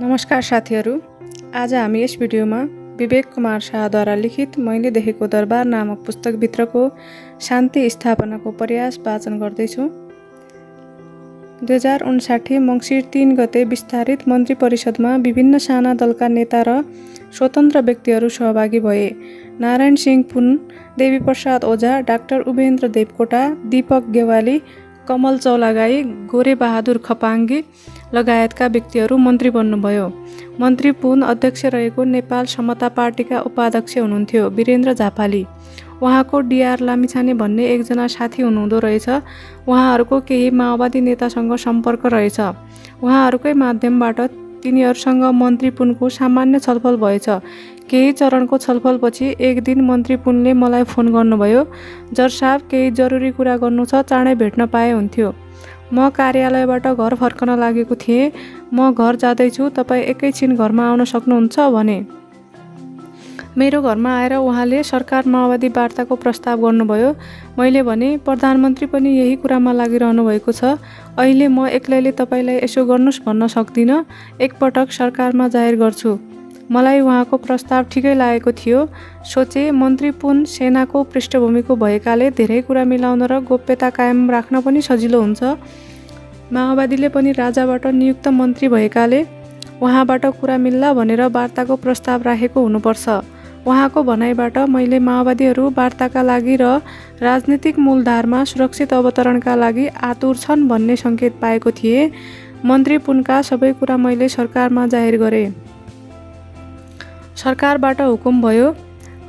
नमस्कार साथीहरू, आज हामी यस भिडियोमा विवेक कुमार शाहद्वारा लिखित मैले देखेको दरबार नामक पुस्तकभित्रको शान्ति स्थापनाको प्रयास वाचन गर्दैछु। 2059 मङ्सिर 3 गते विस्तारित मन्त्री परिषदमा विभिन्न साना दलका नेता र स्वतन्त्र व्यक्तिहरू सहभागी भए। नारायण सिंह पुन, देवी प्रसाद ओझा, डाक्टर उपेन्द्र देवकोटा, दीपक गेवाली, कमल चौलागाई, गोरे बहादुर खपाङ्गी लगायतका व्यक्तिहरू मन्त्री बन्नुभयो। मन्त्री पुन अध्यक्ष रहेको नेपाल समता पार्टीका उपाध्यक्ष हुनुहुन्थ्यो वीरेन्द्र झापाली। उहाँको डिआर लामिछाने भन्ने एकजना साथी हुनुहुँदो रहेछ। उहाँहरूको केही माओवादी नेतासँग सम्पर्क रहेछ। उहाँहरूकै माध्यमबाट तिनीहरूसँग मन्त्री पुनको सामान्य छलफल भएछ। केही चरणको छलफलपछि एक दिन मन्त्री पुनले मलाई फोन गर्नुभयो। जर साहब, केही जरुरी कुरा गर्नु छ, चाँडै भेट्न पाए हुन्थ्यो। म कार्यालयबाट घर फर्कन लागेको थिएँ। म घर जाँदैछु, तपाईँ एकैछिन घरमा आउन सक्नुहुन्छ भने। मेरो घरमा आएर उहाँले सरकार माओवादी वार्ताको प्रस्ताव गर्नुभयो। मैले भने, प्रधानमन्त्री पनि यही कुरामा लागिरहनु भएको छ। अहिले म एक्लैले तपाईँलाई यसो गर्नुस् भन्न सक्दिनँ। एकपटक सरकारमा जाहेर गर्छु। मलाई उहाँको प्रस्ताव ठिकै लागेको थियो। सोचे, मन्त्री पुन सेनाको पृष्ठभूमिको भएकाले धेरै कुरा मिलाउन र गोप्यता कायम राख्न पनि सजिलो हुन्छ। माओवादीले पनि राजाबाट नियुक्त मन्त्री भएकाले उहाँबाट कुरा मिल्ला भनेर वार्ताको प्रस्ताव राखेको हुनुपर्छ। उहाँको भनाइबाट मैले माओवादीहरू वार्ताका लागि र राजनीतिक मूलधारमा सुरक्षित अवतरणका लागि आतुर छन् भन्ने सङ्केत पाएको थिएँ। मन्त्री पुनका सबै कुरा मैले सरकारमा जाहेर गरेँ। सरकारबाट हुकुम भयो।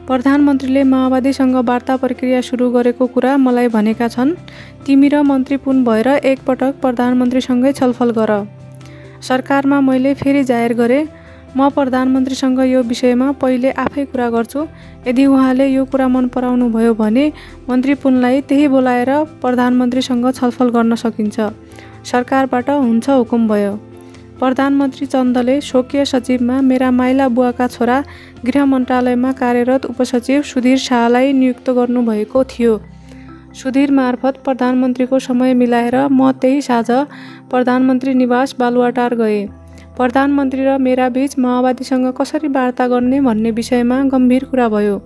प्रधानमन्त्रीले माओवादीसँग वार्ता प्रक्रिया सुरु गरेको कुरा मलाई भनेका छन्। तिमी र मन्त्री पुन भएर एकपटक प्रधानमन्त्रीसँगै छलफल गर। सरकारमा मैले फेरि जाहेर गरेँ। म प्रधानमन्त्रीसँग यो विषयमा पहिले आफै कुरा गर्छु। यदि उहाँले यो कुरा मन पराउनु भयो भने मन्त्री पुनलाई त्यही बोलाएर प्रधानमन्त्रीसँग छलफल गर्न सकिन्छ। सरकारबाट हुन्छ हुकुम भयो। प्रधानमन्त्री चन्दले स्वकीय सचिवमा मेरा माइला बुवाका छोरा गृह मन्त्रालयमा कार्यरत उपसचिव सुधीर शाहलाई नियुक्त गर्नुभएको थियो। सुधीर मार्फत प्रधानमन्त्रीको समय मिलाएर म त्यही साँझ प्रधानमन्त्री निवास बालुवाटार गएँ। प्रधानमन्त्री र मेरा बीच माओवादीसँग कसरी वार्ता गर्ने भन्ने विषयमा गम्भीर कुरा भयो।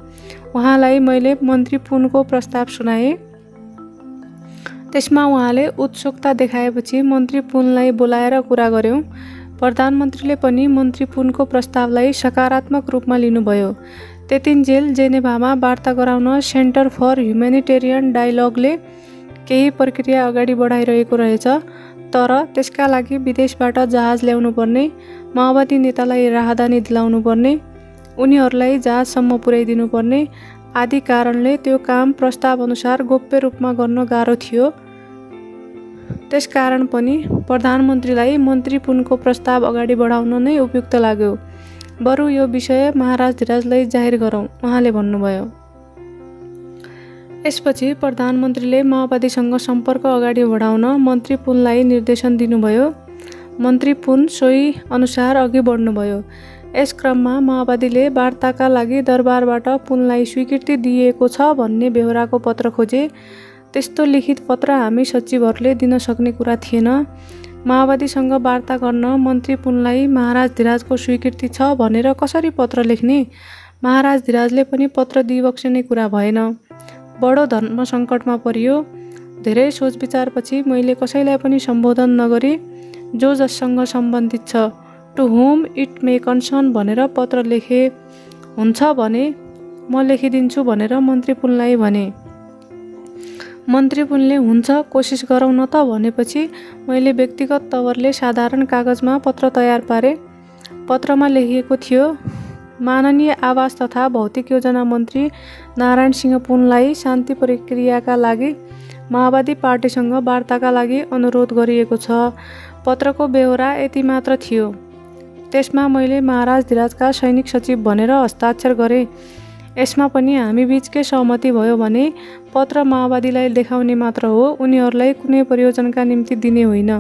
उहाँलाई मैले मन्त्री पुनको प्रस्ताव सुनाएँ। त्यसमा उहाँले उत्सुकता देखाएपछि मन्त्री पुनलाई बोलाएर कुरा गर्यौँ। प्रधानमन्त्रीले पनि मन्त्री पुनको प्रस्तावलाई सकारात्मक रूपमा लिनुभयो। त्यतिन्जेल जेनेभामा वार्ता गराउन सेन्टर फर ह्युमेनिटेरियन डायलगले केही प्रक्रिया अगाडि बढाइरहेको रहेछ। तर त्यसका लागि विदेशबाट जहाज ल्याउनु पर्ने, माओवादी नेतालाई राहदानी दिलाउनु पर्ने, उनीहरूलाई जहाजसम्म पुर्याइदिनु पर्ने आदि कारणले त्यो काम प्रस्ताव अनुसार गोप्य रूपमा गर्न गाह्रो थियो। त्यसकारण पनि प्रधानमन्त्रीलाई मन्त्री पुनको प्रस्ताव अगाडि बढाउन नै उपयुक्त लाग्यो। बरु यो विषय महाराज धिराजलाई जाहेर गरौँ, उहाँले भन्नुभयो। यसपछि प्रधानमन्त्रीले माओवादीसँग सम्पर्क अगाडि बढाउन मन्त्री पुनलाई निर्देशन दिनुभयो। मन्त्री पुन सोही अनुसार अघि बढ्नुभयो। यस क्रममा माओवादीले वार्ताका लागि दरबारबाट पुनलाई स्वीकृति दिएको छ भन्ने बेहोराको पत्र खोजे। त्यस्तो लिखित पत्र हामी सचिवहरूले दिन सक्ने कुरा थिएन। माओवादीसँग वार्ता गर्न मन्त्री पुनलाई महाराज धिराजको स्वीकृति छ भनेर कसरी पत्र लेख्ने? महाराज धिराजले पनि पत्र दिइबक्सने कुरा भएन। बडो धर्म सङ्कटमा परियो। धेरै सोचविचारपछि मैले कसैलाई पनि सम्बोधन नगरी जो जससँग सम्बन्धित छ, टु हुम इट मे कन्सर्न भनेर पत्र लेखे। हुन्छ भने म लेखिदिन्छु भनेर मन्त्री पुनलाई भने। मन्त्री पुनले हुन्छ, कोसिस गरौँ न त भनेपछि मैले व्यक्तिगत तवरले साधारण कागजमा पत्र तयार पारेँ। पत्रमा लेखिएको थियो, माननीय आवास तथा भौतिक योजना मन्त्री नारायण सिंह पुनलाई शान्ति प्रक्रियाका लागि माओवादी पार्टीसँग वार्ताका लागि अनुरोध गरिएको छ। पत्रको बेहोरा यति मात्र थियो। त्यसमा मैले महाराज धिराजका सैनिक सचिव भनेर हस्ताक्षर गरेँ। यसमा पनि हामी बीचकै सहमति भयो भने पत्र माओवादीलाई देखाउने मात्र हो, उनीहरूलाई कुनै प्रयोजनका निम्ति दिने होइन।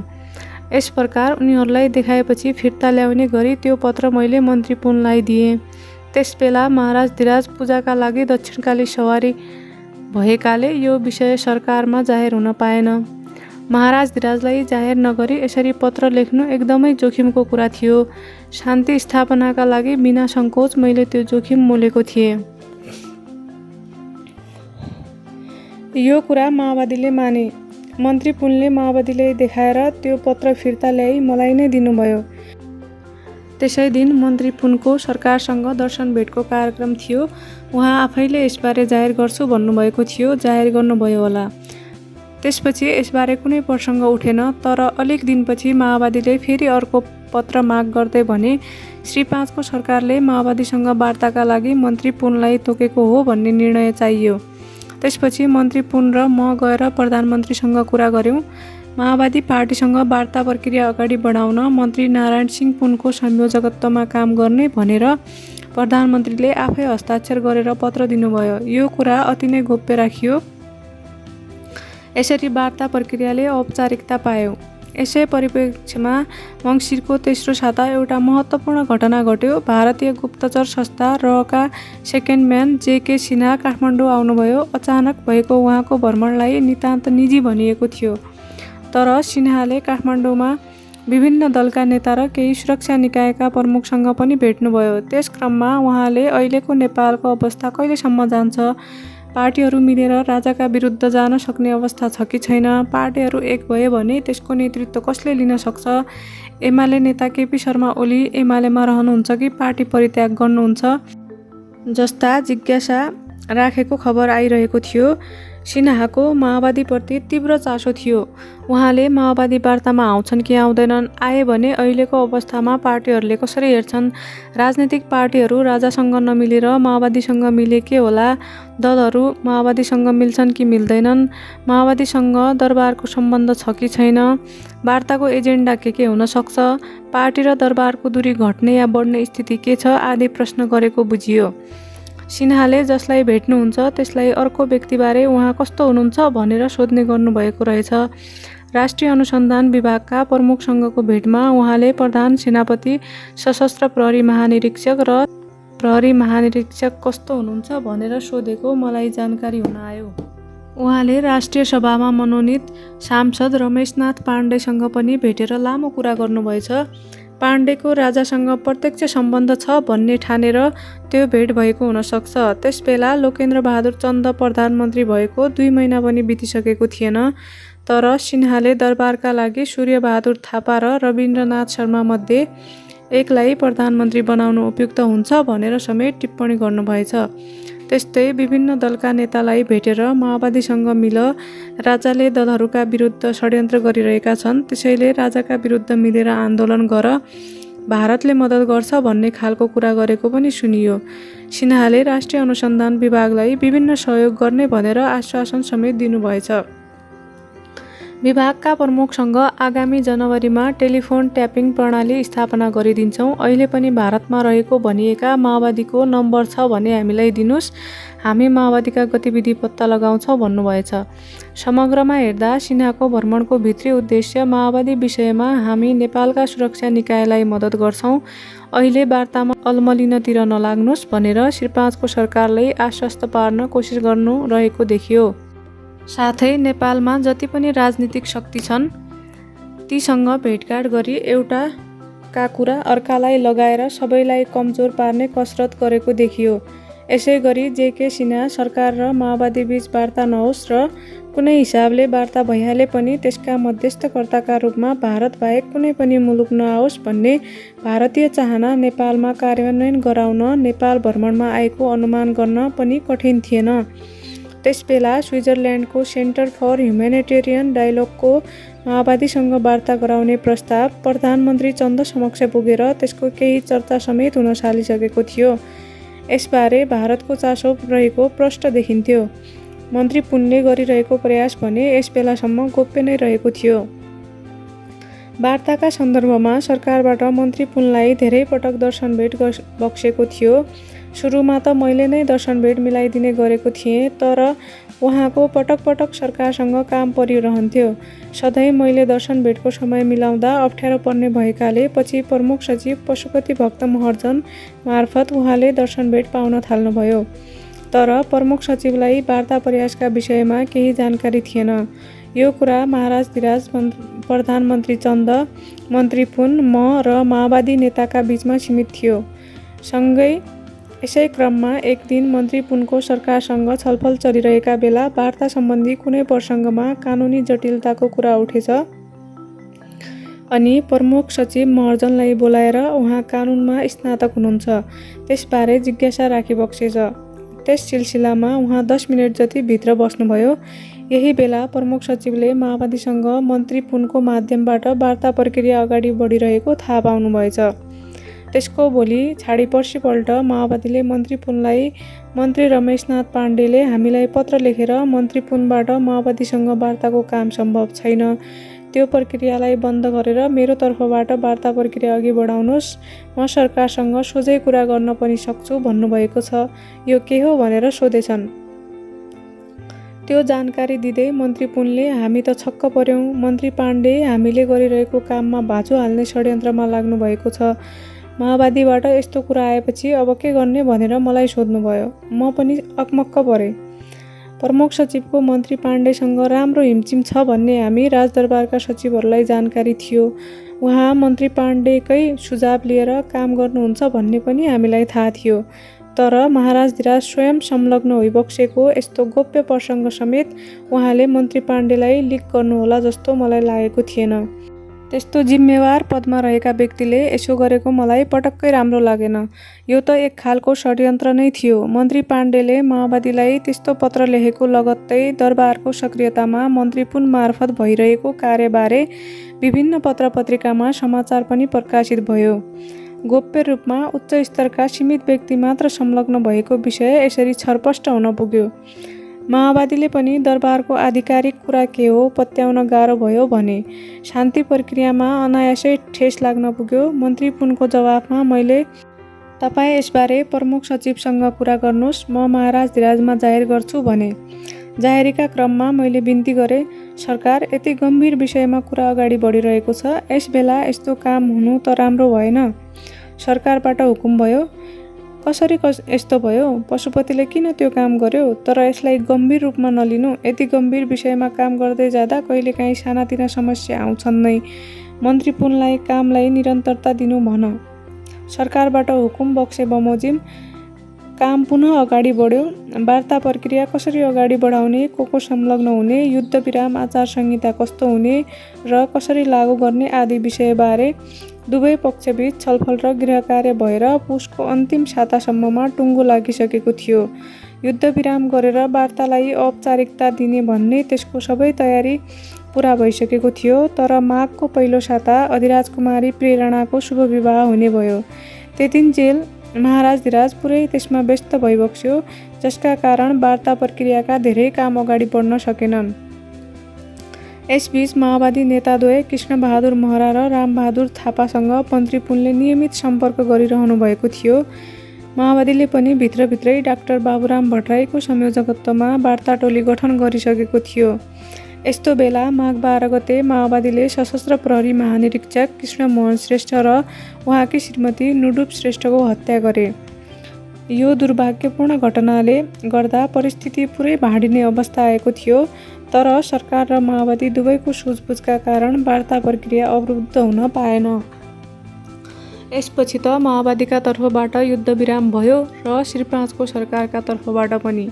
यस प्रकार उनीहरूलाई देखाएपछि फिर्ता ल्याउने गरी त्यो पत्र मैले मन्त्री पुनलाई दिएँ। त्यसबेला महाराज धिराज पूजाका लागि दक्षिणकाली सवारी भएकाले यो विषय सरकारमा जाहेर हुन पाएन। महाराज धिराजलाई जाहेर नगरी यसरी पत्र लेख्नु एकदमै जोखिमको कुरा थियो। शान्ति स्थापनाका लागि बिना सङ्कोच मैले त्यो जोखिम मोलेको थिएँ। यो कुरा माओवादीले माने। मन्त्री पुनले माओवादीले देखाएर त्यो पत्र फिर्ता ल्याई मलाई नै दिनुभयो। त्यसै दिन मन्त्री पुनको सरकारसँग दर्शन भेटको कार्यक्रम थियो। उहाँ आफैले यसबारे जाहेर गर्छु भन्नुभएको थियो। जाहेर गर्नुभयो होला। त्यसपछि यसबारे कुनै प्रसङ्ग उठेन। तर अलिक दिनपछि माओवादीले फेरि अर्को पत्र माग गर्दै भने श्री 5 को सरकारले माओवादीसँग वार्ताका लागि मन्त्री पुनलाई तोकेको हो भन्ने निर्णय चाहियो। त्यसपछि मन्त्री पुन र म गएर प्रधानमन्त्रीसँग कुरा गऱ्यौँ। माओवादी पार्टीसँग वार्ता प्रक्रिया अगाडि बढाउन मन्त्री नारायण सिंह पुनको संयोजकत्वमा काम गर्ने भनेर प्रधानमन्त्रीले आफै हस्ताक्षर गरेर पत्र दिनुभयो। यो कुरा अति नै गोप्य राखियो। यसरी वार्ता प्रक्रियाले औपचारिकता पायो। यसै परिप्रेक्ष्यमा मङ्सिरको तेस्रो साता एउटा महत्त्वपूर्ण घटना घट्यो। भारतीय गुप्तचर संस्था रका सेकेन्ड म्यान जेके सिन्हा काठमाडौँ आउनुभयो। अचानक भएको उहाँको भ्रमणलाई नितान्त निजी भनिएको थियो। तर सिन्हाले काठमाडौँमा विभिन्न दलका नेता र केही सुरक्षा निकायका प्रमुखसँग पनि भेट्नुभयो। त्यस क्रममा उहाँले अहिलेको नेपालको अवस्था कहिलेसम्म जान्छ, पार्टीहरू मिलेर राजाका विरुद्ध जान सक्ने अवस्था छ कि छैन, पार्टीहरू एक भए भने त्यसको नेतृत्व कसले लिन सक्छ, एमाले नेता केपी शर्मा ओली एमालेमा रहनुहुन्छ कि पार्टी परित्याग गर्नुहुन्छ जस्ता जिज्ञासा राखेको खबर आइरहेको थियो। सिन्हाको माओवादीप्रति तीव्र चासो थियो। उहाँले माओवादी वार्तामा आउँछन् कि आउँदैनन्, आए भने अहिलेको अवस्थामा पार्टीहरूले कसरी हेर्छन्, राजनीतिक पार्टीहरू राजासँग नमिलेर माओवादीसँग मिले के होला, दलहरू माओवादीसँग मिल्छन् कि मिल्दैनन्, माओवादीसँग दरबारको सम्बन्ध छ कि छैन, वार्ताको एजेन्डा के हुन सक्छ, पार्टी र दरबारको दूरी घट्ने या बढ्ने स्थिति के छ आदि प्रश्न गरेको बुझियो। सिन्हाले जसलाई भेट्नुहुन्छ त्यसलाई अर्को व्यक्तिबारे उहाँ कस्तो हुनुहुन्छ भनेर सोध्ने गर्नुभएको रहेछ। राष्ट्रिय अनुसन्धान विभागका प्रमुखसँगको भेटमा उहाँले प्रधान सेनापति, सशस्त्र प्रहरी महानिरीक्षक र प्रहरी महानिरीक्षक कस्तो हुनुहुन्छ भनेर सोधेको मलाई जानकारी हुन आयो। उहाँले राष्ट्रिय सभामा मनोनित सांसद रमेशनाथ पाण्डेसँग पनि भेटेर लामो कुरा गर्नुभएछ। पाण्डेको राजासँग प्रत्यक्ष सम्बन्ध छ भन्ने ठानेर त्यो भेट भएको हुनसक्छ। त्यसबेला लोकेन्द्र बहादुर चन्द प्रधानमन्त्री भएको 2 महिना पनि बितिसकेको थिएन। तर सिन्हाले दरबारका लागि सूर्यबहादुर थापा र रविन्द्रनाथ शर्मा मध्ये एकलाई प्रधानमन्त्री बनाउनु उपयुक्त हुन्छ भनेर समेत टिप्पणी गर्नुभएछ। त्यस्तै विभिन्न दलका नेतालाई भेटेर माओवादीसँग मिल, राजाले दलहरूका विरुद्ध षड्यन्त्र गरिरहेका छन्, त्यसैले राजाका विरुद्ध मिलेर आन्दोलन गर, भारतले मद्दत गर्छ भन्ने खालको कुरा गरेको पनि सुनियो। सिन्हाले राष्ट्रिय अनुसन्धान विभागलाई विभिन्न सहयोग गर्ने भनेर आश्वासन समेत दिनुभएछ। विभागका प्रमुखसँग आगामी जनवरीमा टेलिफोन ट्यापिङ प्रणाली स्थापना गरिदिन्छौँ। अहिले पनि भारतमा रहेको भनिएका माओवादीको नम्बर छ भने हामीलाई दिनुस्, हामी माओवादीका गतिविधि पत्ता लगाउँछौँ भन्नुभएछ। समग्रमा हेर्दा सिन्हाको भ्रमणको भित्री उद्देश्य माओवादी विषयमा हामी नेपालका सुरक्षा निकायलाई मद्दत गर्छौँ, अहिले वार्तामा अल्मलिनतिर नलाग्नुस् भनेर श्री 5 को सरकारलाई आश्वस्त पार्न कोसिस गर्नु रहेको देखियो। साथै नेपालमा जति पनि राजनीतिक शक्ति छन् तीसँग भेटघाट गरी एउटाका कुरा अर्कालाई लगाएर सबैलाई कमजोर पार्ने कसरत गरेको देखियो। यसै गरी जेके सिन्हा सरकार र माओवादी बीच वार्ता नहोस् र कुनै हिसाबले वार्ता भइहाले पनि त्यसका मध्यस्थकर्ताका रूपमा भारत बाहेक कुनै पनि मुलुक नआओस् भन्ने भारतीय चाहना नेपालमा कार्यान्वयन गराउन नेपाल भ्रमणमा आएको अनुमान गर्न पनि कठिन थिएन। त्यसबेला स्विजरल्यान्डको सेन्टर फर ह्युमेनिटेरियन डायलगको माओवादीसँग वार्ता गराउने प्रस्ताव प्रधानमन्त्री चन्द समक्ष पुगेर त्यसको केही चर्चा समेत हुन थालिसकेको थियो। यसबारे भारतको चासो रहेको प्रष्ट देखिन्थ्यो। मन्त्री पुनले गरिरहेको प्रयास भने यस बेलासम्म गोप्य नै रहेको थियो। वार्ताका सन्दर्भमा सरकारबाट मन्त्री पुनलाई धेरै पटक दर्शन भेट बक्सेको थियो। सुरुमा त मैले नै दर्शन भेट मिलाइदिने गरेको थिएँ, तर उहाँको पटक पटक सरकारसँग काम परिरहन्थ्यो। सधैँ मैले दर्शन भेटको समय मिलाउँदा अप्ठ्यारो पर्ने भएकाले पछि प्रमुख सचिव पशुपति भक्त महर्जन मार्फत उहाँले दर्शन भेट पाउन थाल्नुभयो। तर प्रमुख सचिवलाई वार्ता प्रयासका विषयमा केही जानकारी थिएन। यो कुरा महाराज धिराज, प्रधानमन्त्री चन्द, मन्त्री पुन, म र माओवादी नेताका बीचमा सीमित थियो। सँगै यसै क्रममा एक दिन मन्त्री पुनको सरकारसँग छलफल चलिरहेका बेला वार्ता सम्बन्धी कुनै प्रसङ्गमा कानुनी जटिलताको कुरा उठेछ अनि प्रमुख सचिव महर्जनलाई बोलाएर उहाँ कानुनमा स्नातक हुनुहुन्छ, त्यसबारे जिज्ञासा राखिबक्सेछ। त्यस सिलसिलामा उहाँ 10 मिनट जति भित्र बस्नुभयो। यही बेला प्रमुख सचिवले माओवादीसँग मन्त्री पुनको माध्यमबाट वार्ता प्रक्रिया अगाडि बढिरहेको थाहा पाउनुभएछ। त्यसको भोलि छाडी पर्सिपल्ट माओवादीले मन्त्री पुनलाई मन्त्री रमेशनाथ पाण्डेले हामीलाई पत्र लेखेर मन्त्री पुनबाट माओवादीसँग वार्ताको काम सम्भव छैन, त्यो प्रक्रियालाई बन्द गरेर मेरो तर्फबाट वार्ता प्रक्रिया अघि बढाउनुहोस्, म सरकारसँग सोझै कुरा गर्न पनि सक्छु भन्नुभएको छ। यो के हो भनेर सोधेछन्। त्यो जानकारी दिँदै मन्त्री पुनले हामी त छक्क पर्यौँ, मन्त्री पाण्डे हामीले गरिरहेको काममा भाँचो हाल्ने षड्यन्त्रमा लाग्नु भएको छ। माओवादीबाट यस्तो कुरा आएपछि अब के गर्ने भनेर मलाई सोध्नुभयो। म पनि अकमक्क परेँ। प्रमुख सचिवको मन्त्री पाण्डेसँग राम्रो हिमचिम छ भन्ने हामी राजदरबारका सचिवहरूलाई जानकारी थियो। उहाँ मन्त्री पाण्डेकै सुझाव लिएर काम गर्नुहुन्छ भन्ने पनि हामीलाई थाहा थियो। तर महाराज धिराज स्वयं संलग्न होइबक्सेको यस्तो गोप्य प्रसङ्ग समेत उहाँले मन्त्री पाण्डेलाई लिक गर्नुहोला जस्तो मलाई लागेको थिएन। त्यस्तो जिम्मेवार पदमा रहेका व्यक्तिले यसो गरेको मलाई पटक्कै राम्रो लागेन। यो त एक खालको षड्यन्त्र नै थियो। मन्त्री पाण्डेले माओवादीलाई त्यस्तो पत्र लेखेको लगत्तै दरबारको सक्रियतामा मन्त्री पुन मार्फत भइरहेको कार्यबारे विभिन्न पत्रपत्रिकामा समाचार पनि प्रकाशित भयो। गोप्य रूपमा उच्च स्तरका सीमित व्यक्ति मात्र संलग्न भएको विषय यसरी छरपष्ट हुन पुग्यो। माओवादीले पनि दरबारको आधिकारिक कुरा के हो पत्याउन गाह्रो भयो भने। शान्ति प्रक्रियामा अनायासै ठेस लाग्न पुग्यो। मन्त्री पुनको जवाफमा मैले तपाईँ यसबारे प्रमुख सचिवसँग कुरा गर्नुहोस्, म महाराज धिराजमा जाहेर गर्छु भने। जाहेरीका क्रममा मैले बिन्ती गरेँ, सरकार यति गम्भीर विषयमा कुरा अगाडि बढिरहेको छ, यस बेला यस्तो काम हुनु त राम्रो भएन। सरकारबाट हुकुम भयो। कसरी यस्तो भयो? पशुपतिले किन त्यो काम गर्यो? तर यसलाई गम्भीर रूपमा नलिनु। यति गम्भीर विषयमा काम गर्दै जाँदा कहिलेकाहीँ सानातिना समस्या आउँछन् नै। मन्त्री पुनलाई कामलाई निरन्तरता दिनु भन। सरकारबाट हुकुम बक्से बमोजिम काम पुनः अगाडि बढ्यो। वार्ता प्रक्रिया कसरी अगाडि बढाउने, को संलग्न हुने, युद्ध विराम आचार संहिता कस्तो हुने र कसरी लागू गर्ने आदि विषयबारे दुवै पक्षबीच छलफल र गृह कार्य भएर पुसको अन्तिम सातासम्ममा टुङ्गो लागिसकेको थियो। युद्ध विराम गरेर वार्तालाई औपचारिकता दिने भन्ने त्यसको सबै तयारी पुरा भइसकेको थियो। तर माघको पहिलो साता अधिराज कुमारी प्रेरणाको शुभ विवाह हुने भयो। त्यतिन जेल महाराज धिराज पुरै त्यसमा व्यस्त भइबक्स्यो, जसका कारण वार्ता प्रक्रियाका धेरै काम अगाडि बढ्न सकेनन्। यसबीच माओवादी नेताद्वय कृष्णबहादुर महरा र रामबहादुर थापासँग मन्त्री पुनले नियमित सम्पर्क गरिरहनु भएको थियो। माओवादीले पनि भित्रभित्रै डाक्टर बाबुराम भट्टराईको संयोजकत्वमा वार्ता टोली गठन गरिसकेको थियो। यस्तो बेला माघ 12 गते माओवादीले सशस्त्र प्रहरी महानिरीक्षक कृष्णमोहन श्रेष्ठ र उहाँकी श्रीमती नुडुप श्रेष्ठको हत्या गरे। यो दुर्भाग्यपूर्ण घटनाले गर्दा परिस्थिति पुरै भाँडिने अवस्था आएको थियो। तर सरकार र माओवादी दुवैको सुझबुझका कारण वार्ता प्रक्रिया अवरुद्ध हुन पाएन। यसपछि त माओवादीका तर्फबाट युद्ध विराम भयो र श्री 5 को सरकारका तर्फबाट पनि।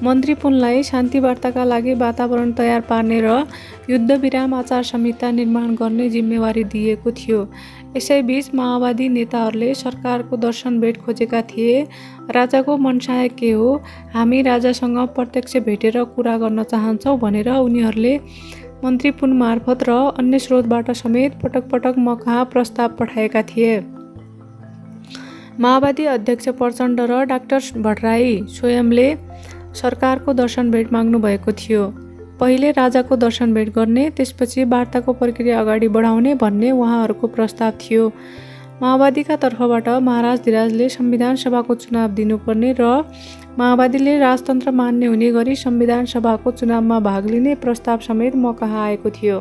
मन्त्री पुनलाई शान्ति वार्ताका लागि वातावरण तयार पार्ने र युद्ध विराम आचार संहिता निर्माण गर्ने जिम्मेवारी दिएको थियो। यसैबीच माओवादी नेताहरूले सरकारको दर्शन भेट खोजेका थिए। राजाको मनसाय के हो, हामी राजासँग प्रत्यक्ष भेटेर कुरा गर्न चाहन्छौँ भनेर उनीहरूले मन्त्री पुन मार्फत र अन्य स्रोतबाट समेत पटक पटक मकहाँ प्रस्ताव पठाएका थिए। माओवादी अध्यक्ष प्रचण्ड र डाक्टर भट्टराई स्वयंले सरकारको दर्शन भेट माग्नु भएको थियो। पहिले राजाको दर्शन भेट गर्ने, त्यसपछि वार्ताको प्रक्रिया अगाडि बढाउने भन्ने उहाँहरूको प्रस्ताव थियो। माओवादीका तर्फबाट महाराज धिराजले संविधान सभाको चुनाव दिनुपर्ने र माओवादीले राजतन्त्र मान्ने हुने गरी संविधान सभाको चुनावमा भाग लिने प्रस्ताव समेत मकहाँ आएको थियो।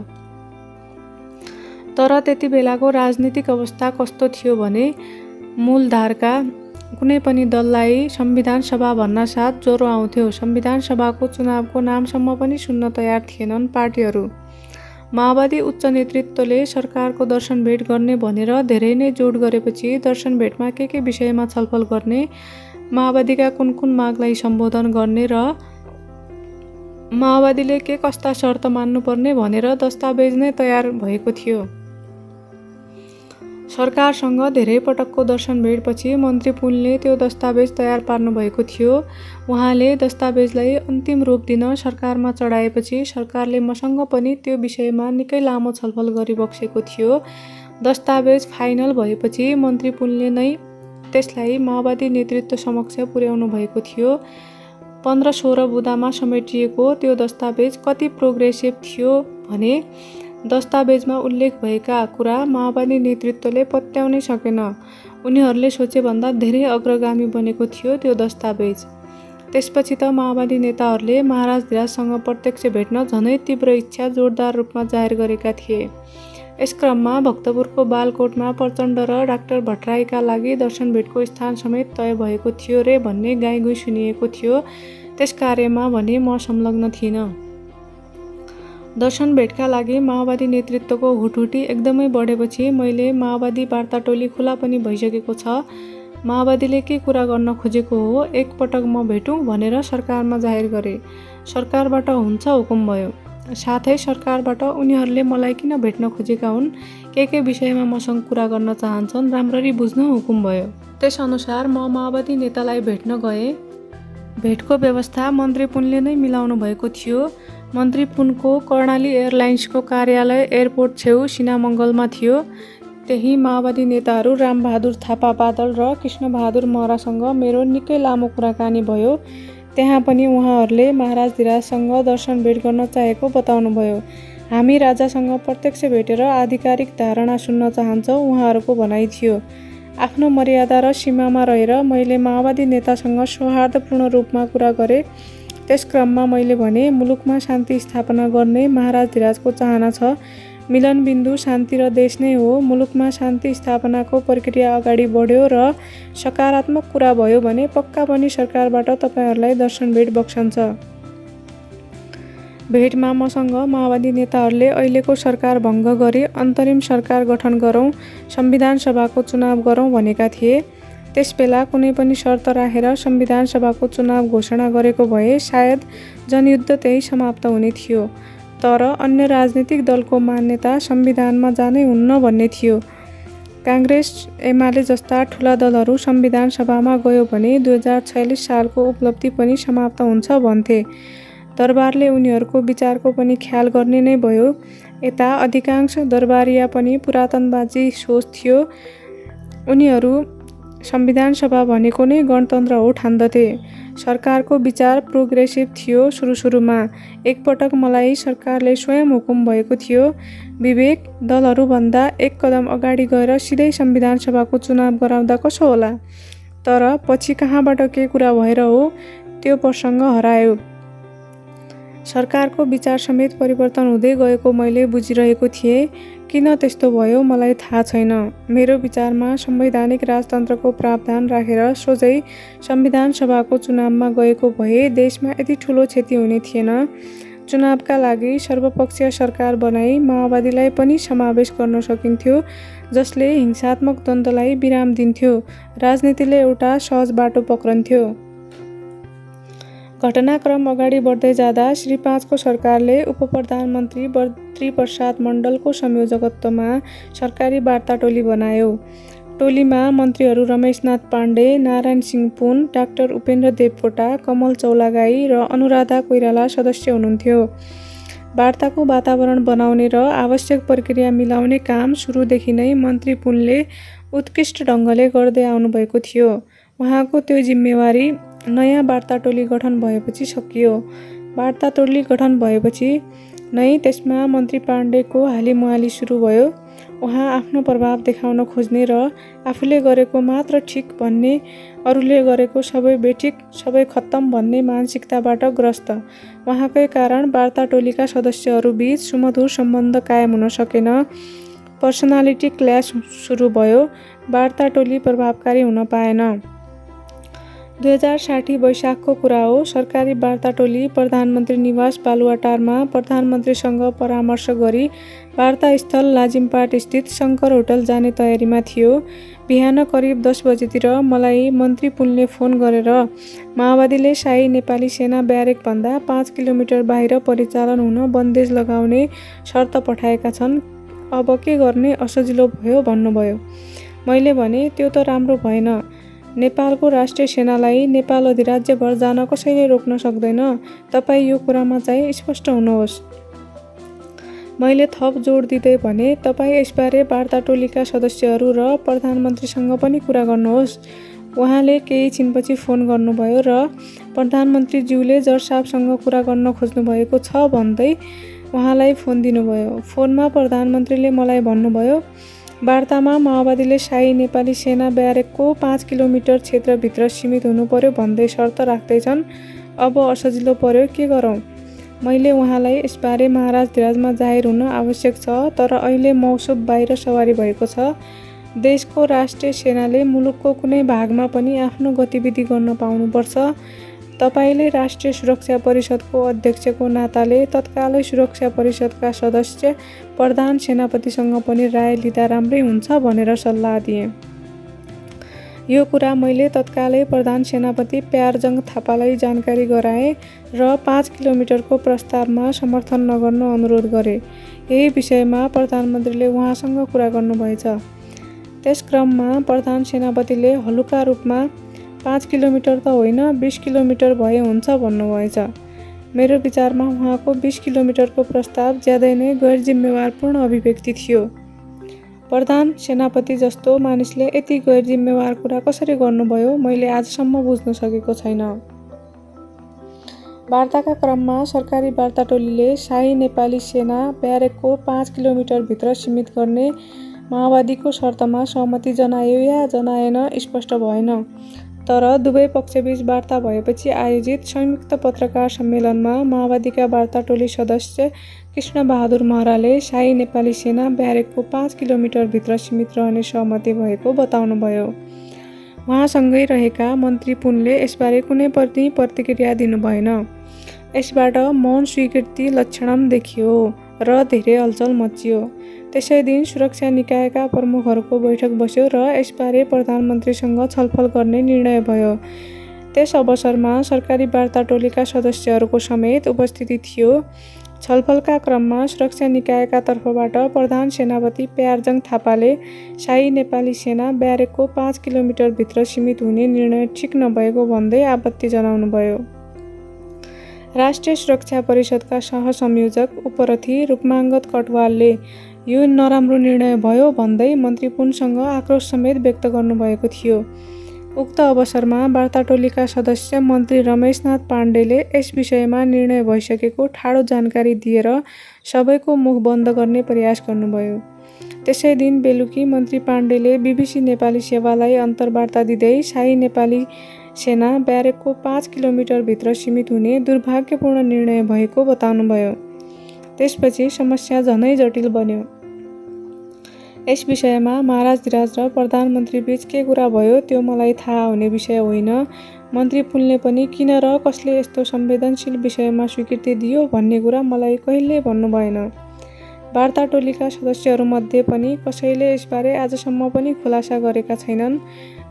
तर त्यति बेलाको राजनीतिक अवस्था कस्तो थियो भने मूलधारका कुनै पनि दललाई संविधान सभा भन्नासाथ ज्वरो आउँथ्यो। संविधान सभाको चुनावको नामसम्म पनि सुन्न तयार थिएनन् पार्टीहरू। माओवादी उच्च नेतृत्वले सरकारको दर्शन भेट गर्ने भनेर धेरै नै जोड गरेपछि दर्शन भेटमा के विषयमा छलफल गर्ने, माओवादीका कुन मागलाई सम्बोधन गर्ने र माओवादीले के कस्ता शर्त मान्नुपर्ने भनेर दस्तावेज नै तयार भएको थियो। सरकारसँग धेरै पटकको दर्शन भेटपछि मन्त्री पुनले त्यो दस्तावेज तयार पार्नु भएको थियो। उहाँले दस्तावेजलाई अन्तिम रूप दिन सरकारमा चढाएपछि सरकारले मसँग पनि त्यो विषयमा निकै लामो छलफल गरिबक्सेको थियो। दस्तावेज फाइनल भएपछि मन्त्री पुनले नै त्यसलाई माओवादी नेतृत्व समक्ष पुर्याउनु भएको थियो। 15-16 बुँदामा समेटिएको त्यो दस्तावेज कति प्रोग्रेसिभ थियो भने दस्तावेजमा उल्लेख भएका कुरा माओवादी नेतृत्वले पत्याउनै सकेन। उनीहरूले सोचेभन्दा धेरै अग्रगामी बनेको थियो त्यो दस्तावेज। त्यसपछि त माओवादी नेताहरूले महाराज धिराजसँग प्रत्यक्ष भेट्न झनै तीव्र इच्छा जोरदार रूपमा जाहेर गरेका थिए। यस क्रममा भक्तपुरको बालकोटमा प्रचण्ड र डाक्टर भट्टराईका लागि दर्शन भेटको स्थान समेत तय भएको थियो रे भन्ने गाईगुई सुनिएको थियो। त्यस कार्यमा भने म संलग्न थिइनँ। दर्शन भेटका लागि माओवादी नेतृत्वको हुटहुटी एकदमै बढेपछि मैले माओवादी वार्ता टोली खुला पनि भइसकेको छ, माओवादीले के कुरा गर्न खोजेको हो एकपटक म भेटौँ भनेर सरकारमा जाहेर गरे। सरकारबाट हुन्छ हुकुम भयो। साथै सरकारबाट उनीहरूले मलाई किन भेट्न खोजेका हुन्, के विषयमा मसँग कुरा गर्न चाहन्छन् राम्ररी बुझ्न हुकुम भयो। त्यसअनुसार म माओवादी नेतालाई भेट्न गएँ। भेटको व्यवस्था मन्त्री पुनले नै मिलाउनु भएको थियो। मन्त्री पुनको कर्णाली एयरलाइन्सको कार्यालय एयरपोर्ट छेउ सिनामङ्गलमा थियो। त्यही माओवादी नेताहरू रामबहादुर थापा बादल र कृष्णबहादुर महरासँग मेरो निकै लामो कुराकानी भयो। त्यहाँ पनि उहाँहरूले महाराज धिराजसँग दर्शन भेट गर्न चाहेको बताउनुभयो। हामी राजासँग प्रत्यक्ष भेटेर आधिकारिक धारणा सुन्न चाहन्छौँ उहाँहरूको भनाइ थियो। आफ्नो मर्यादा र सीमामा रहेर मैले माओवादी नेतासँग सौहार्दपूर्ण रूपमा कुरा गरेँ। त्यस क्रममा मैले भने मुलुकमा शान्ति स्थापना गर्ने महाराज धिराजको चाहना छ। मिलनबिन्दु शान्ति र देश नै हो। मुलुकमा शान्ति स्थापनाको प्रक्रिया अगाडि बढ्यो र सकारात्मक कुरा भयो भने पक्का पनि सरकारबाट तपाईँहरूलाई दर्शन भेट बक्सन्छ। भेटमा मसँग माओवादी नेताहरूले अहिलेको सरकार भङ्ग गरी अन्तरिम सरकार गठन गरौँ, संविधान सभाको चुनाव गरौँ भनेका थिए। त्यसबेला कुनै पनि शर्त राखेर संविधान सभाको चुनाव घोषणा गरेको भए सायद जनयुद्ध त्यही समाप्त हुने थियो। तर अन्य राजनीतिक दलको मान्यता संविधानमा जानै हुन्न भन्ने थियो। काङ्ग्रेस एमाले जस्ता ठुला दलहरू संविधान सभामा गयो भने 2046 सालको उपलब्धि पनि समाप्त हुन्छ भन्थे। दरबारले उनीहरूको विचारको पनि ख्याल गर्ने नै भयो। यता अधिकांश दरबारिया पनि पुरातनवादी सोच थियो। उनीहरू संविधान सभा भनेको नै गणतन्त्र हो ठान्दथे। सरकारको विचार प्रोग्रेसिभ थियो सुरुमा। एकपटक मलाई सरकारले स्वयं हुकुम भएको थियो, विवेक दलहरूभन्दा एक कदम अगाडि गएर सिधै संविधान सभाको चुनाव गराउँदा कसो होला। तर पछि कहाँबाट के कुरा भएर हो त्यो प्रसङ्ग हरायो। सरकारको विचार समेत परिवर्तन हुँदै गएको मैले बुझिरहेको थिएँ। किन त्यस्तो भयो मलाई थाहा छैन। मेरो विचारमा संवैधानिक राजतन्त्रको प्रावधान राखेर सोझै संविधान सभाको चुनावमा गएको भए देशमा यति ठुलो क्षति हुने थिएन। चुनावका लागि सर्वपक्षीय सरकार बनाई माओवादीलाई पनि समावेश गर्न सकिन्थ्यो, जसले हिंसात्मक द्वन्द्वलाई विराम दिन्थ्यो। राजनीतिले एउटा सहज बाटो पक्रन्थ्यो। घटनाक्रम अगाडि बढ्दै जाँदा श्री 5 को सरकारले उपप्रधानमन्त्री बद्रीप्रसाद मण्डलको संयोजकत्वमा सरकारी वार्ता टोली बनायो। टोलीमा मन्त्रीहरू रमेशनाथ पाण्डे, नारायण सिंह पुन, डाक्टर उपेन्द्र देवकोटा, कमल चौलागाई र अनुराधा कोइराला सदस्य हुनुहुन्थ्यो। वार्ताको वातावरण बनाउने र आवश्यक प्रक्रिया मिलाउने काम सुरुदेखि नै मन्त्री पुनले उत्कृष्ट ढङ्गले गर्दै आउनुभएको थियो। उहाँको त्यो जिम्मेवारी नयाँ वार्ता टोली गठन भएपछि सकियो। वार्ता टोली गठन भएपछि नै त्यसमा मन्त्री पाण्डेको हालिमुहाली सुरु भयो। उहाँ आफ्नो प्रभाव देखाउन खोज्ने र आफूले गरेको मात्र ठिक भन्ने, अरूले गरेको सबै बेठिक, सबै खत्तम भन्ने मानसिकताबाट ग्रस्त। उहाँकै कारण वार्ता टोलीका सदस्यहरूबीच सुमधुर सम्बन्ध कायम हुन सकेन। पर्सनालिटी क्ल्यास सुरु भयो। वार्ता टोली प्रभावकारी हुन पाएन। 2060 वैशाखको कुरा हो। सरकारी वार्ता टोली प्रधानमन्त्री निवास बालुवाटारमा प्रधानमन्त्रीसँग परामर्श गरी वार्तास्थल लाजिमपाट स्थित शङ्कर होटल जाने तयारीमा थियो। बिहान करिब 10 बजेतिर मलाई मन्त्री पुनले फोन गरेर माओवादीले शाही नेपाली सेना ब्यारेकभन्दा 5 किलोमिटर बाहिर परिचालन हुन बन्देज लगाउने शर्त पठाएका छन्, अब के गर्ने, असजिलो भयो भन्नुभयो। मैले भने त्यो त राम्रो भएन। नेपालको राष्ट्रिय सेनालाई नेपाल अधिराज्यभर जान कसैले रोक्न सक्दैन। तपाईँ यो कुरामा चाहिँ स्पष्ट हुनुहोस्। मैले थप जोड दिँदै भने तपाईँ यसबारे वार्ता टोलीका सदस्यहरू र प्रधानमन्त्रीसँग पनि कुरा गर्नुहोस्। उहाँले केही छिनपछि फोन गर्नुभयो र प्रधानमन्त्रीज्यूले जरसाबसँग कुरा गर्न खोज्नुभएको छ भन्दै उहाँलाई फोन दिनुभयो। फोनमा प्रधानमन्त्रीले मलाई भन्नुभयो, वार्तामा माओवादीले शाही नेपाली सेना ब्यारेकको 5 किलोमिटर क्षेत्रभित्र सीमित हुनु पर्यो भन्दै शर्त राख्दैछन्। अब असजिलो पर्यो, के गरौँ? मैले उहाँलाई यसबारे महाराजधिराजमा जाहेर हुन आवश्यक छ, तर अहिले मौसम बाहिर सवारी भएको छ। देशको राष्ट्रिय सेनाले मुलुकको कुनै भागमा पनि आफ्नो गतिविधि गर्न पाउनुपर्छ। तपाईले राष्ट्रिय सुरक्षा परिषदको अध्यक्षको नाताले तत्कालै सुरक्षा परिषदका सदस्य प्रधान सेनापतिसँग पनि राय लिँदा राम्रै हुन्छ भनेर सल्लाह दिएँ। यो कुरा मैले तत्कालै प्रधान सेनापति प्यारजङ थापालाई जानकारी गराएँ र 5 किलोमिटरको प्रस्तावमा समर्थन नगर्न अनुरोध गरेँ। यही विषयमा प्रधानमन्त्रीले उहाँसँग कुरा गर्नुभएछ। त्यस क्रममा प्रधान सेनापतिले हलुका रूपमा 5 किलोमिटर त होइन 20 किलोमिटर भए हुन्छ भन्नुभएछ। मेरो विचारमा उहाँको 20 किलोमिटरको प्रस्ताव ज्यादै नै गैर जिम्मेवारपूर्ण अभिव्यक्ति थियो। प्रधान सेनापति जस्तो मानिसले यति गैर जिम्मेवार कुरा कसरी गर्नुभयो, मैले आजसम्म बुझ्न सकेको छैन। वार्ताका क्रममा सरकारी वार्ता टोलीले शाही नेपाली सेना ब्यारेकको 5 किलोमिटरभित्र सीमित गर्ने माओवादीको शर्तमा सहमति जनायो या जनाएन स्पष्ट भएन। तर दुवै पक्षबीच वार्ता भएपछि आयोजित संयुक्त पत्रकार सम्मेलनमा माओवादीका वार्ता टोली सदस्य कृष्णबहादुर महराले शाही नेपाली सेना ब्यारेकको 5 किलोमिटरभित्र सीमित रहने सहमति भएको बताउनुभयो। उहाँसँगै रहेका मन्त्री पुनले यसबारे कुनै पनि प्रतिक्रिया दिनुभएन। यसबाट मौन स्वीकृति लक्षणम देखियो र धेरै हलचल मचियो। त्यसै दिन सुरक्षा निकायका प्रमुखहरूको बैठक बस्यो र यसबारे प्रधानमन्त्रीसँग छलफल गर्ने निर्णय भयो। त्यस अवसरमा सरकारी वार्ता टोलीका सदस्यहरूको समेत उपस्थिति थियो। छलफलका क्रममा सुरक्षा निकायका तर्फबाट प्रधान सेनापति प्यारजङ थापाले शाही नेपाली सेना ब्यारेकको 5 किलोमिटरभित्र सीमित हुने निर्णय ठिक नभएको भन्दै आपत्ति जनाउनुभयो। राष्ट्रिय सुरक्षा परिषदका सहसंयोजक उपरथी रूपमाङ्गद कटवालले यो नराम्रो निर्णय भयो भन्दै मन्त्री पुनसँग आक्रोश समेत व्यक्त गर्नुभएको थियो। उक्त अवसरमा वार्ता टोलीका सदस्य मन्त्री रमेशनाथ पाण्डेले यस विषयमा निर्णय भइसकेको ठाडो जानकारी दिएर सबैको मुख बन्द गर्ने प्रयास गर्नुभयो। त्यसै दिन बेलुकी मन्त्री पाण्डेले बीबीसी नेपाली सेवालाई अन्तर्वार्ता दिँदै शाही नेपाली सेना ब्यारेकको 5 किलोमिटरभित्र सीमित हुने दुर्भाग्यपूर्ण निर्णय भएको बताउनुभयो। त्यसपछि समस्या झनै जटिल बन्यो। यस विषयमा महाराजधिराज र प्रधानमन्त्रीबीच के कुरा भयो त्यो मलाई थाहा हुने विषय होइन। मन्त्री पुनले पनि किन र कसले यस्तो संवेदनशील विषयमा स्वीकृति दियो भन्ने कुरा मलाई कहिल्यै भन्नुभएन। वार्ता टोलीका सदस्यहरूमध्ये पनि कसैले यसबारे आजसम्म पनि खुलासा गरेका छैनन्।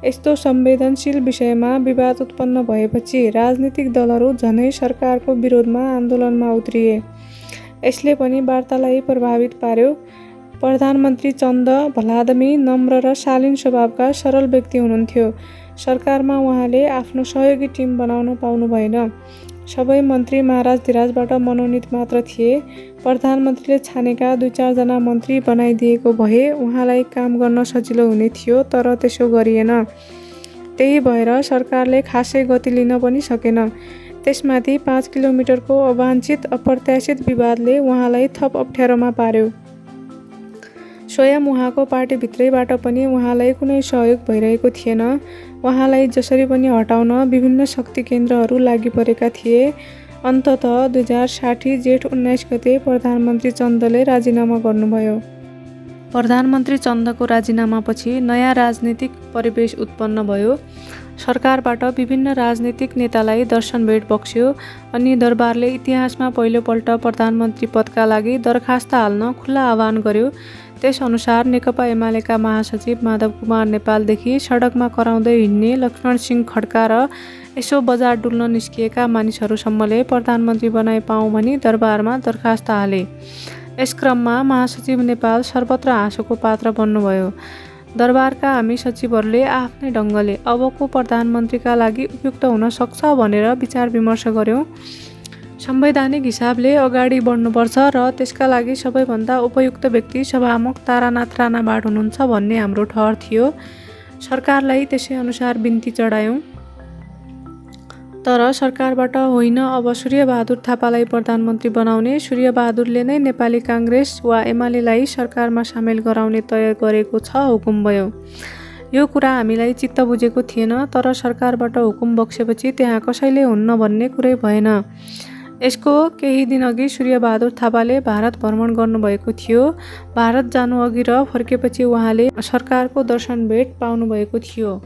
यस्तो संवेदनशील विषयमा विवाद उत्पन्न भएपछि राजनीतिक दलहरू झनै सरकारको विरोधमा आन्दोलनमा उत्रिए। यसले पनि वार्तालाई प्रभावित पार्यो। प्रधानमन्त्री चन्द भलादमी नम्र र शालीन स्वभावका सरल व्यक्ति हुनुहुन्थ्यो। सरकारमा उहाँले आफ्नो सहयोगी टिम बनाउन पाउनु भएन। सबै मन्त्री महाराजधिराजबाट मनोनित मात्र थिए। प्रधानमन्त्रीले छानेका 2-4 जना मन्त्री बनाइदिएको भए उहाँलाई काम गर्न सजिलो हुने थियो, तर त्यसो गरिएन। त्यही भएर सरकारले खासै गति लिन पनि सकेन। त्यसमाथि 5 किलोमिटरको अवाञ्छित अप्रत्याशित विवादले उहाँलाई थप अप्ठ्यारोमा पार्यो। स्वयं उहाँको पार्टीभित्रैबाट पनि उहाँलाई कुनै सहयोग भइरहेको थिएन। उहाँलाई जसरी पनि हटाउन विभिन्न शक्ति केन्द्रहरू लागिपरेका थिए। अन्ततः 2060 जेठ 19 गते प्रधानमन्त्री चन्दले राजीनामा गर्नुभयो। प्रधानमन्त्री चन्दको राजीनामापछि नयाँ राजनीतिक परिवेश उत्पन्न भयो। सरकारबाट विभिन्न राजनीतिक नेतालाई दर्शन भेट बक्स्यो अनि दरबारले इतिहासमा पहिलोपल्ट प्रधानमन्त्री पदका लागि दरखास्त हाल्न खुल्ला आह्वान गर्यो। त्यसअनुसार नेकपा एमालेका महासचिव माधव कुमार नेपालदेखि सडकमा कराउँदै हिँड्ने लक्ष्मण सिंह खड्का र यसो बजार डुल्न निस्किएका मानिसहरूसम्मले प्रधानमन्त्री बनाइ पाऊँ भनी दरबारमा दरखास्त हाले। यस क्रममा महासचिव नेपाल सर्वत्र हाँसोको पात्र बन्नुभयो। दरबारका हामी सचिवहरूले आफ्नै ढङ्गले अबको प्रधानमन्त्रीका लागि उपयुक्त हुन सक्छ भनेर विचार विमर्श गर्यौँ। संवैधानिक हिसाबले अगाडि बढ्नुपर्छ र त्यसका लागि सबैभन्दा उपयुक्त व्यक्ति सभामुख तारानाथ राणाबाट हुनुहुन्छ भन्ने हाम्रो ठहर थियो। सरकारलाई त्यसै अनुसार बिन्ती चढायौँ। तर सरकारबाट होइन, अब सूर्यबहादुर थापालाई प्रधानमन्त्री बनाउने, सूर्यबहादुरले नै नेपाली काङ्ग्रेस वा एमालेलाई सरकारमा सामेल गराउने तय गरेको छ हुकुम भयो। यो कुरा हामीलाई चित्त बुझेको थिएन, तर सरकारबाट हुकुम बक्सेपछि त्यहाँ कसैले हुन्न भन्ने कुरै भएन। यसको केही दिनअघि सूर्यबहादुर थापाले भारत भ्रमण गर्नुभएको थियो। भारत जानुअघि र फर्केपछि उहाँले सरकारको दर्शन भेट पाउनुभएको थियो।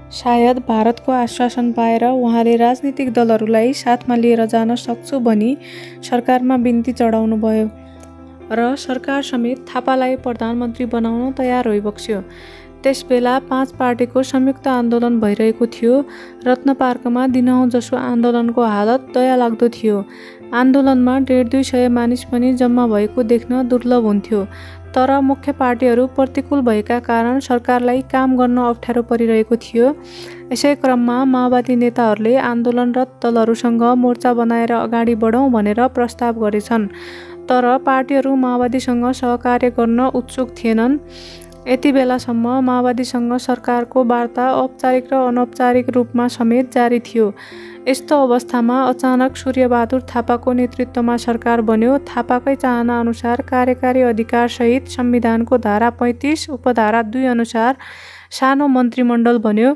सायद भारतको आश्वासन पाएर उहाँले राजनीतिक दलहरूलाई साथमा लिएर जान सक्छु भनी सरकारमा बिन्ती चढाउनु भयो र सरकार समेत थापालाई प्रधानमन्त्री बनाउन तयार भइबक्स्यो। त्यसबेला 5 पार्टीको संयुक्त आन्दोलन भइरहेको थियो। रत्न पार्कमा दिनहुँ जसो आन्दोलनको हालत दयालाग्दो थियो। आन्दोलनमा 150-200 मानिस पनि जम्मा भएको देख्न दुर्लभ हुन्थ्यो। तर मुख्य पार्टीहरू प्रतिकूल भएका कारण सरकारलाई काम गर्न अप्ठ्यारो परिरहेको थियो। यसै क्रममा माओवादी नेताहरूले आन्दोलनरत दलहरूसँग मोर्चा बनाएर अगाडि बढौँ भनेर प्रस्ताव गरेछन्। तर पार्टीहरू माओवादीसँग सहकार्य गर्न उत्सुक थिएनन्। यति बेलासम्म माओवादीसँग सरकारको वार्ता औपचारिक र अनौपचारिक रूपमा समेत जारी थियो। यस्तो अवस्थामा अचानक सूर्यबहादुर थापाको नेतृत्वमा सरकार बन्यो। थापाकै चाहना अनुसार कार्यकारी अधिकारसहित संविधानको धारा 35 उपधारा 2 अनुसार सानो मन्त्रीमण्डल बन्यो।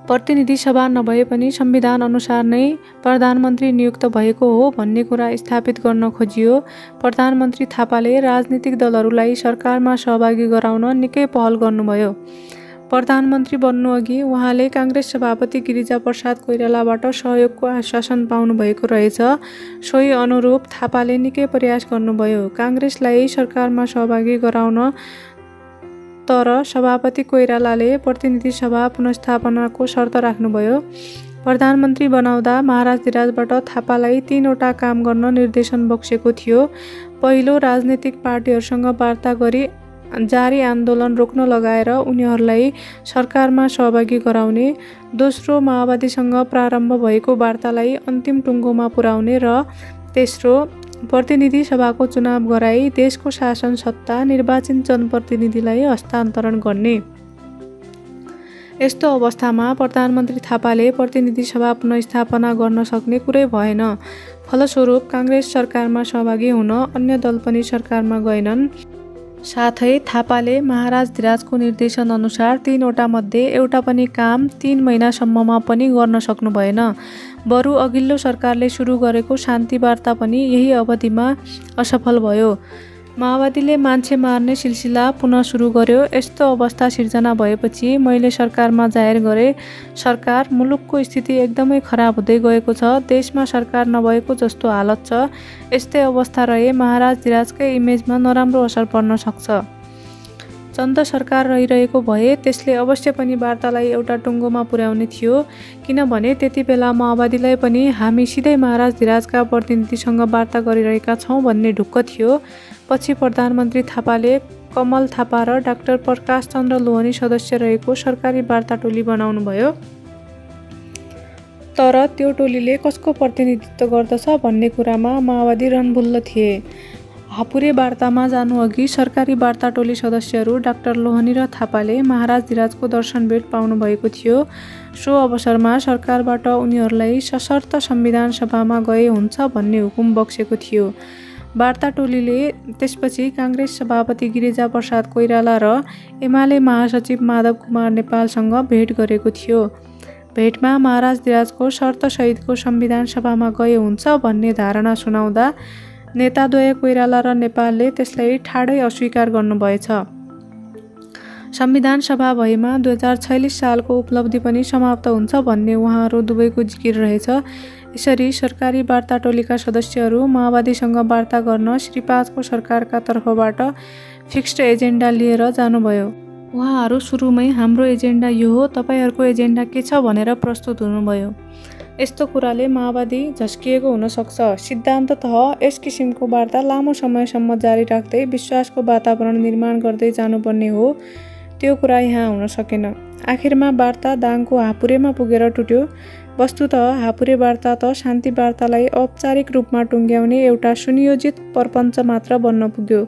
प्रतिनिधि सभा नभए पनि संविधान अनुसार नै प्रधानमन्त्री नियुक्त भएको हो भन्ने कुरा स्थापित गर्न खोजियो। प्रधानमन्त्री थापाले राजनीतिक दलहरूलाई सरकारमा सहभागी गराउन निकै पहल गर्नुभयो। प्रधानमन्त्री बन्नुअघि उहाँले काङ्ग्रेस सभापति गिरिजाप्रसाद कोइरालाबाट सहयोगको आश्वासन पाउनुभएको रहेछ। सोही अनुरूप थापाले निकै प्रयास गर्नुभयो काङ्ग्रेसलाई सरकारमा सहभागी गराउन। तर सभापति कोइरालाले प्रतिनिधि सभा पुनर्स्थापनाको शर्त राख्नुभयो। प्रधानमन्त्री बनाउँदा महाराजधिराजबाट थापालाई 3 वटा काम गर्न निर्देशन बक्सेको थियो। पहिलो, राजनीतिक पार्टीहरूसँग वार्ता गरी जारी आन्दोलन रोक्न लगाएर उनीहरूलाई सरकारमा सहभागी गराउने। दोस्रो, माओवादीसँग प्रारम्भ भएको वार्तालाई अन्तिम टुङ्गोमा पुर्याउने र तेस्रो, प्रतिनिधि सभाको चुनाव गराई देशको शासन सत्ता निर्वाचित जनप्रतिनिधिलाई हस्तान्तरण गर्ने। यस्तो अवस्थामा प्रधानमन्त्री थापाले प्रतिनिधि सभा पुनर्स्थापना गर्न सक्ने कुरै भएन। फलस्वरूप काङ्ग्रेस सरकारमा सहभागी हुन अन्य दल पनि सरकारमा गएनन्। साथै थापाले महाराजधिराजको निर्देशन अनुसार 3 वटा मध्ये एउटा पनि काम 3 महिनासम्ममा पनि गर्न सक्नु भएन। बरु अघिल्लो सरकारले सुरु गरेको शान्ति वार्ता पनि यही अवधिमा असफल भयो। माओवादीले मान्छे मार्ने सिलसिला पुनः सुरु गर्यो। यस्तो अवस्था सिर्जना भएपछि मैले सरकारमा जाहेर गरेँ, सरकार, मुलुकको स्थिति एकदमै खराब हुँदै गएको छ, देशमा सरकार नभएको जस्तो हालत छ। यस्तै अवस्था रहे महाराजधिराजकै इमेजमा नराम्रो असर पर्न सक्छ। चन्द सरकार रहिरहेको भए त्यसले अवश्य पनि वार्तालाई एउटा टुङ्गोमा पुर्याउने थियो। किनभने त्यति बेला माओवादीलाई पनि हामी सिधै महाराजधिराजका प्रतिनिधिसँग वार्ता गरिरहेका छौँ भन्ने ढुक्क थियो। पछि प्रधानमन्त्री थापाले कमल थापा र डाक्टर प्रकाश चन्द्र लोहनी सदस्य रहेको सरकारी वार्ता टोली बनाउनुभयो। तर त्यो टोलीले कसको प्रतिनिधित्व गर्दछ भन्ने कुरामा माओवादी रणभुल्ल थिए। हापुरे वार्तामा जानुअघि सरकारी वार्ता टोली सदस्यहरू डाक्टर लोहनी र थापाले महाराजधिराजको दर्शन भेट पाउनुभएको थियो। सो अवसरमा सरकारबाट उनीहरूलाई सशर्त संविधान सभामा गए हुन्छ भन्ने हुकुम बक्सेको थियो। वार्ता टोलीले त्यसपछि काङ्ग्रेस सभापति गिरिजाप्रसाद कोइराला र एमाले महासचिव माधव कुमार नेपालसँग भेट गरेको थियो। भेटमा महाराजधिराजको शर्तसहितको संविधान सभामा गए हुन्छ भन्ने धारणा सुनाउँदा नेताद्वय कोइराला र नेपालले त्यसलाई ठाडै अस्वीकार गर्नुभएछ। संविधान सभा भएमा 2046 सालको उपलब्धि पनि समाप्त हुन्छ भन्ने उहाँहरू दुवैको जिकिर रहेछ। यसरी सरकारी वार्ता टोलीका सदस्यहरू माओवादीसँग वार्ता गर्न श्री 5 को सरकारका तर्फबाट फिक्स्ड एजेन्डा लिएर जानुभयो। उहाँहरू सुरुमै हाम्रो एजेन्डा यो हो, तपाईँहरूको एजेन्डा के छ भनेर प्रस्तुत हुनुभयो। यस्तो कुराले माओवादी झस्किएको हुन सक्छ। सिद्धान्ततः यस किसिमको वार्ता लामो समयसम्म जारी राख्दै विश्वासको वातावरण निर्माण गर्दै जानुपर्ने हो। त्यो कुरा यहाँ हुन सकेन। आखिरमा वार्ता दाङको हापुरेमा पुगेर टुट्यो। वस्तुतः हापुरे वार्ता त शान्ति वार्तालाई औपचारिक रूपमा टुङ्ग्याउने एउटा सुनियोजित प्रपञ्च मात्र बन्न पुग्यो।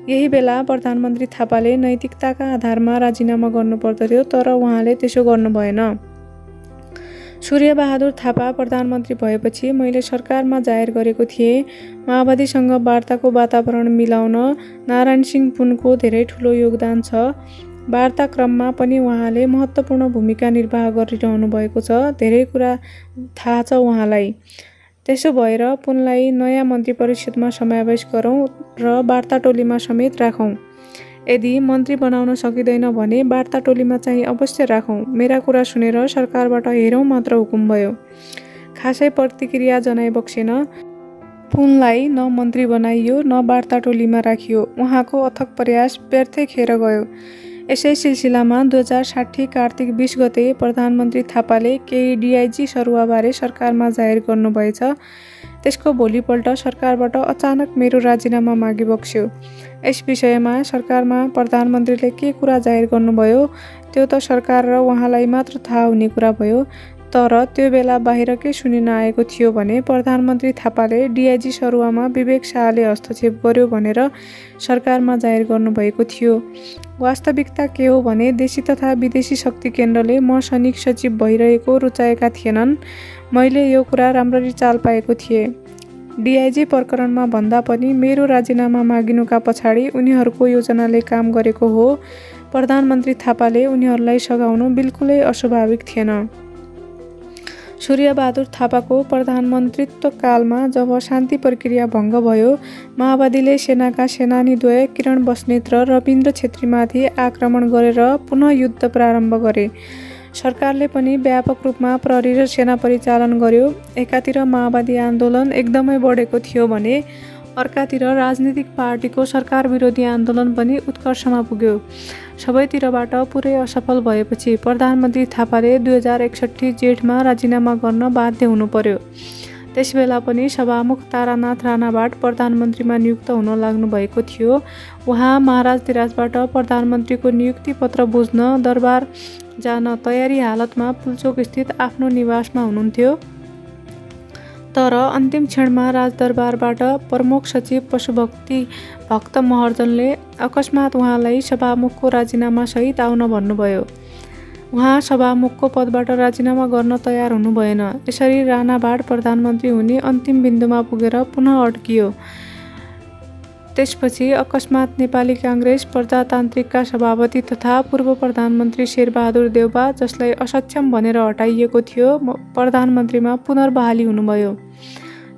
यही बेला प्रधानमन्त्री थापाले नैतिकताका आधारमा राजीनामा गर्नुपर्दथ्यो, तर उहाँले त्यसो गर्नु भएन। सूर्यबहादुर थापा प्रधानमन्त्री भएपछि मैले सरकारमा जाहेर गरेको थिएँ, माओवादीसँग वार्ताको वातावरण मिलाउन नारायण सिंह पुनको धेरै ठुलो योगदान छ। वार्ता क्रममा पनि उहाँले महत्त्वपूर्ण भूमिका निर्वाह गरिरहनु भएको छ। धेरै कुरा थाहा छ उहाँलाई। त्यसो भएर पुनलाई नयाँ मन्त्री परिषदमा समावेश गरौँ र वार्ता टोलीमा समेत राखौँ। यदि मन्त्री बनाउन सकिँदैन भने वार्ता टोलीमा चाहिँ अवश्य राखौँ। मेरा कुरा सुनेर सरकारबाट हेरौँ मात्र हुकुम भयो। खासै प्रतिक्रिया जनाइबक्सेन। पुनलाई न मन्त्री बनाइयो न वार्ता टोलीमा राखियो। उहाँको अथक प्रयास व्यर्थै खेर गयो। यसै सिलसिलामा 2060 कार्तिक 20 गते प्रधानमन्त्री थापाले केही डिआइजी सरुवाबारे सरकारमा जाहेर गर्नुभएछ। त्यसको भोलिपल्ट सरकारबाट अचानक मेरो राजीनामा मागिबक्स्यो। यस विषयमा सरकारमा प्रधानमन्त्रीले के कुरा जाहेर गर्नुभयो त्यो त सरकार र उहाँलाई मात्र थाहा हुने कुरा भयो। तर त्यो बेला बाहिर के सुनिन आएको थियो भने प्रधानमन्त्री थापाले डिआइजी सरुवामा विवेक शाहले हस्तक्षेप गर्यो भनेर सरकारमा जाहेर गर्नुभएको थियो। वास्तविकता के हो भने देशी तथा विदेशी शक्ति केन्द्रले म सैनिक सचिव भइरहेको रुचाएका थिएनन्। मैले यो कुरा राम्ररी चाल पाएको थिएँ। डिआइजी प्रकरणमा भन्दा पनि मेरो राजीनामा मागिनुका पछाडि उनीहरूको योजनाले काम गरेको हो। प्रधानमन्त्री थापाले उनीहरूलाई सघाउनु बिल्कुलै अस्वाभाविक थिएन। सूर्यबहादुर थापाको प्रधानमन्त्रीत्व कालमा जब शान्ति प्रक्रिया भङ्ग भयो, माओवादीले सेनाका सेनानीद्वय किरण बस्नेत र रविन्द्र छेत्रीमाथि आक्रमण गरेर पुनः युद्ध प्रारम्भ गरे। सरकारले पनि व्यापक रूपमा प्रहरी र सेना परिचालन गर्यो। एकातिर माओवादी आन्दोलन एकदमै बढेको थियो भने अर्कातिर राजनीतिक पार्टीको सरकार विरोधी आन्दोलन पनि उत्कर्षमा पुग्यो। सबैतिरबाट पुरै असफल भएपछि प्रधानमन्त्री थापाले 2061 जेठमा राजीनामा गर्न बाध्य हुनु पर्यो। त्यसबेला पनि सभामुख तारानाथ राणाबाट प्रधानमन्त्रीमा नियुक्त हुन लाग्नु भएको थियो। उहाँ महाराजधिराजबाट प्रधानमन्त्रीको नियुक्ति पत्र बुझ्न दरबार जान तयारी हालतमा पुल्चोक स्थित आफ्नो निवासमा हुनुहुन्थ्यो। तर अन्तिम क्षणमा राजदरबारबाट प्रमुख सचिव पशुभक्ति भक्त महर्जनले अकस्मात उहाँलाई सभामुखको राजीनामासहित आउन भन्नुभयो। उहाँ सभामुखको पदबाट राजीनामा गर्न तयार हुनु भएन। यसरी राणाबाट प्रधानमन्त्री हुने अन्तिम बिन्दुमा पुगेर पुनः अड्कियो। त्यसपछि अकस्मात नेपाली काङ्ग्रेस प्रजातान्त्रिकका सभापति तथा पूर्व प्रधानमन्त्री शेरबहादुर देउबा, जसलाई असक्षम भनेर हटाइएको थियो, प्रधानमन्त्रीमा पुनर्बहाली हुनुभयो।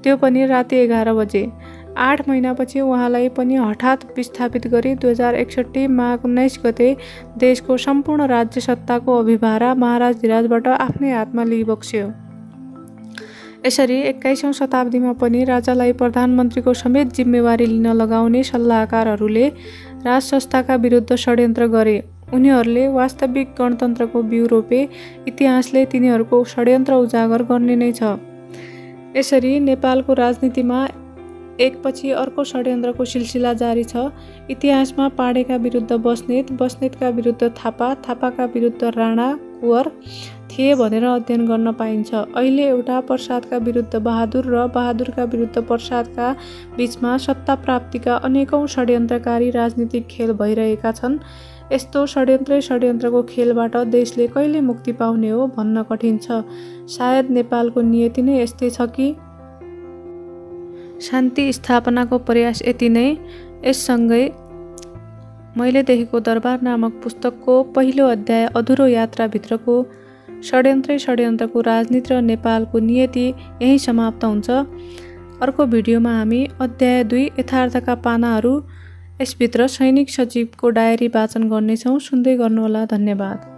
त्यो पनि राति 11 बजे। 8 महिनापछि उहाँलाई पनि हठात विस्थापित गरी 2061 माघ 19 गते देशको सम्पूर्ण राज्य सत्ताको अभिभारा महाराजधिराजबाट आफ्नै हातमा लिइबक्स्यो। यसरी 21औं शताब्दीमा पनि राजालाई प्रधानमन्त्रीको समेत जिम्मेवारी लिन लगाउने सल्लाहकारहरूले राज संस्थाका विरुद्ध षड्यन्त्र गरे। उनीहरूले वास्तविक गणतन्त्रको बिउ रोपे। इतिहासले तिनीहरूको षड्यन्त्र उजागर गर्ने नै छ। यसरी नेपालको राजनीतिमा एकपछि अर्को षड्यन्त्रको सिलसिला जारी छ। इतिहासमा पाडेका विरुद्ध बस्नेत, बस्नेतका विरुद्ध थापा, थापाका विरुद्ध राणा, कुँवर थिए भनेर अध्ययन गर्न पाइन्छ। अहिले एउटा प्रसादका विरुद्ध बहादुर र बहादुरका विरुद्ध प्रसादका बीचमा सत्ता प्राप्तिका अनेकौं षड्यन्त्रकारी राजनीतिक खेल भइरहेका छन्। यस्तो षड्यन्त्रको खेलबाट देशले कहिले मुक्ति पाउने हो भन्न कठिन छ। सायद नेपालको नियति नै यस्तै छ कि शान्ति स्थापनाको प्रयास यति नै। यससँगै मैले देखेको दरबार नामक पुस्तकको पहिलो अध्याय अधुरो यात्राभित्रको षड्यन्त्रको राजनीति र नेपालको नियति यही समाप्त हुन्छ। अर्को भिडियोमा हामी अध्याय 2 यथार्थका पानाहरू यसभित्र सैनिक सचिवको डायरी वाचन गर्नेछौँ। सुन्दै गर्नुहोला। धन्यवाद।